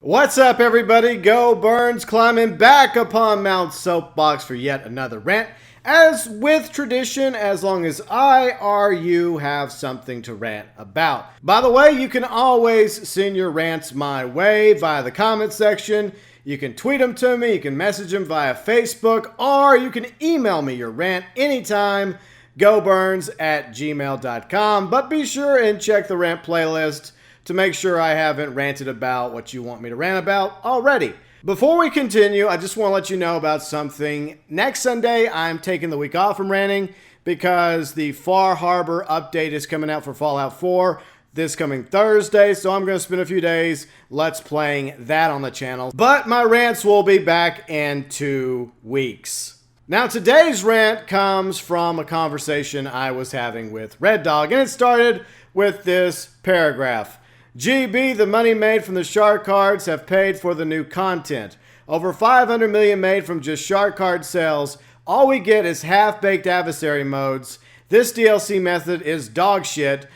What's up, everybody? GeauxBurns climbing back upon Mount Soapbox for yet another rant. As with tradition, as long as I or you have something to rant about. By the way, you can always send your rants my way via the comment section. You can tweet them to me, you can message them via Facebook, or you can email me your rant anytime, GeauxBurns@gmail.com. But be sure and check the rant playlist to make sure I haven't ranted about what you want me to rant about already. Before we continue, I just want to let you know about something. Next Sunday, I'm taking the week off from ranting because the Far Harbor update is coming out for Fallout 4 this coming Thursday, so I'm going to spend a few days let's playing that on the channel. But my rants will be back in 2 weeks. Now, today's rant comes from a conversation I was having with Red Dog, and it started with this paragraph. GB, the money made from the shark cards have paid for the new content. Over 500 million made from just shark card sales. All we get is half-baked adversary modes. This DLC method is dog shit.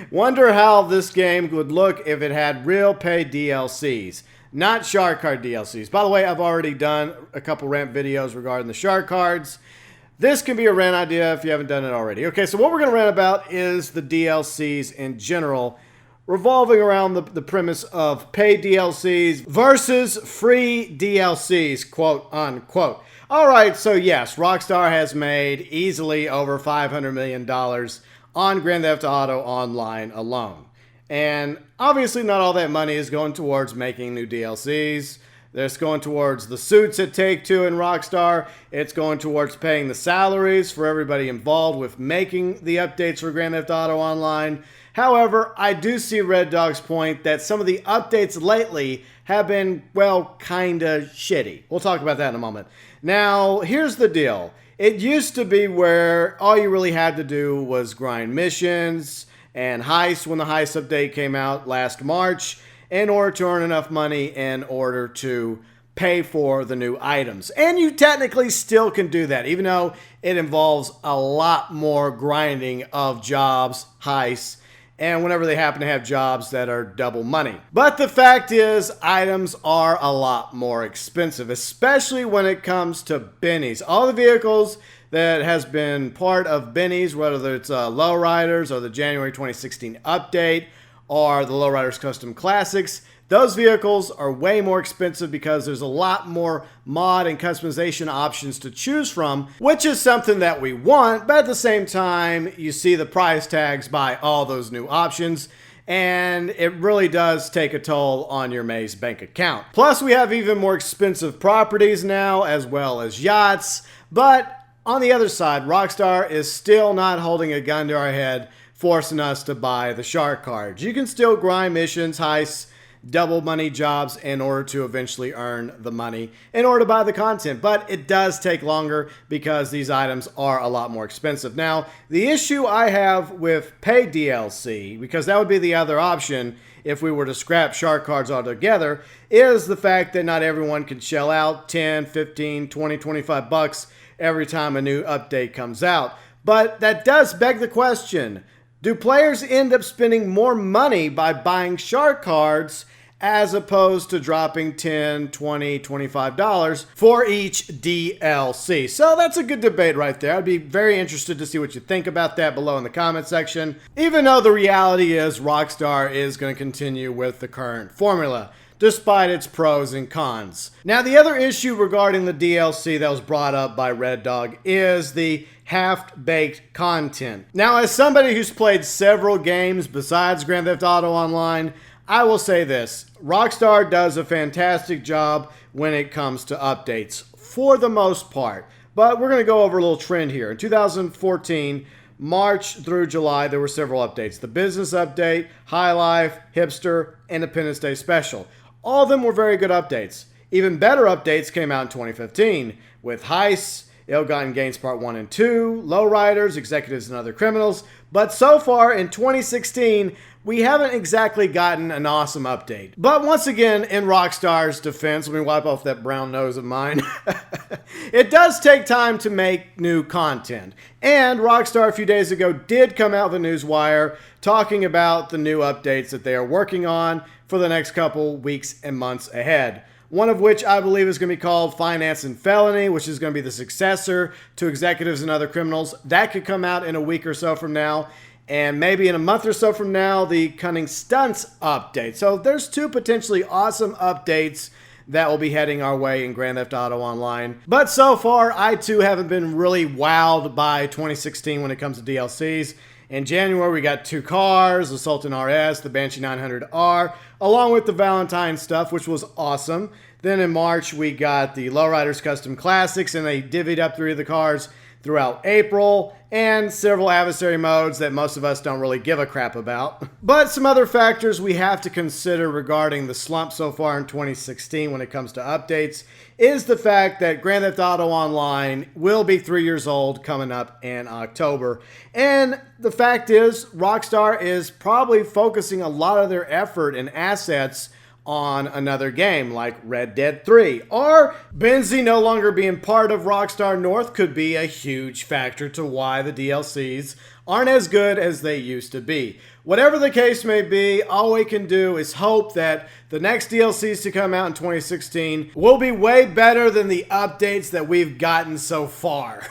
Wonder how this game would look if it had real paid DLCs. Not shark card DLCs. By the way, I've already done a couple rant videos regarding the shark cards. This can be a rant idea if you haven't done it already. Okay, so what we're going to rant about is the DLCs in general, revolving around the premise of paid DLCs versus free DLCs, quote unquote. All right, so yes, Rockstar has made easily over $500 million on Grand Theft Auto Online alone. And obviously not all that money is going towards making new DLCs. It's going towards the suits at Take-Two and Rockstar. It's going towards paying the salaries for everybody involved with making the updates for Grand Theft Auto Online. However, I do see Red Dog's point that some of the updates lately have been, well, kinda shitty. We'll talk about that in a moment. Now, here's the deal. It used to be where all you really had to do was grind missions and heists when the heist update came out last March in order to earn enough money in order to pay for the new items. And you technically still can do that, even though it involves a lot more grinding of jobs, heists, and whenever they happen to have jobs that are double money. But the fact is, items are a lot more expensive, especially when it comes to bennies. All the vehicles that has been part of bennies, whether it's Lowriders or the January 2016 update or the Lowriders Custom Classics, those vehicles are way more expensive because there's a lot more mod and customization options to choose from, which is something that we want, but at the same time, you see the price tags by all those new options, and it really does take a toll on your Maze bank account. Plus, we have even more expensive properties now, as well as yachts, but on the other side, Rockstar is still not holding a gun to our head, forcing us to buy the shark cards. You can still grind missions, heists, double money jobs in order to eventually earn the money in order to buy the content, but it does take longer because these items are a lot more expensive. Now, the issue I have with paid DLC, because that would be the other option if we were to scrap shark cards altogether, is the fact that not everyone can shell out 10, 15, 20, 25 bucks every time a new update comes out. But that does beg the question, do players end up spending more money by buying shark cards as opposed to dropping $10, $20, $25 for each DLC? So that's a good debate right there. I'd be very interested to see what you think about that below in the comment section, even though the reality is Rockstar is going to continue with the current formula, despite its pros and cons. Now, the other issue regarding the DLC that was brought up by Red Dog is the half-baked content. Now, as somebody who's played several games besides Grand Theft Auto Online, I will say this. Rockstar does a fantastic job when it comes to updates, for the most part. But we're going to go over a little trend here. In 2014, March through July, there were several updates. The Business Update, High Life, Hipster, Independence Day Special. All of them were very good updates. Even better updates came out in 2015 with heists, Ill-Gotten Gains Part 1 and 2, Lowriders, Executives and Other Criminals. But so far in 2016, we haven't exactly gotten an awesome update. But once again, in Rockstar's defense, let me wipe off that brown nose of mine. It does take time to make new content. And Rockstar a few days ago did come out with a newswire talking about the new updates that they are working on for the next couple weeks and months ahead. One of which I believe is going to be called Finance and Felony, which is going to be the successor to Executives and Other Criminals. That could come out in a week or so from now. And maybe in a month or so from now, the Cunning Stunts update. So there's two potentially awesome updates that will be heading our way in Grand Theft Auto Online. But so far, I too haven't been really wowed by 2016 when it comes to DLCs. In January, we got 2 cars, the Sultan RS, the Banshee 900R, along with the Valentine stuff, which was awesome. Then in March, we got the Lowriders Custom Classics, and they divvied up 3 of the cars throughout April, and several adversary modes that most of us don't really give a crap about. But some other factors we have to consider regarding the slump so far in 2016 when it comes to updates is the fact that Grand Theft Auto Online will be 3 years old coming up in October. And the fact is, Rockstar is probably focusing a lot of their effort and assets on another game like Red Dead 3. Or Benzie no longer being part of Rockstar North could be a huge factor to why the DLCs aren't as good as they used to be. Whatever the case may be, all we can do is hope that the next DLCs to come out in 2016 will be way better than the updates that we've gotten so far.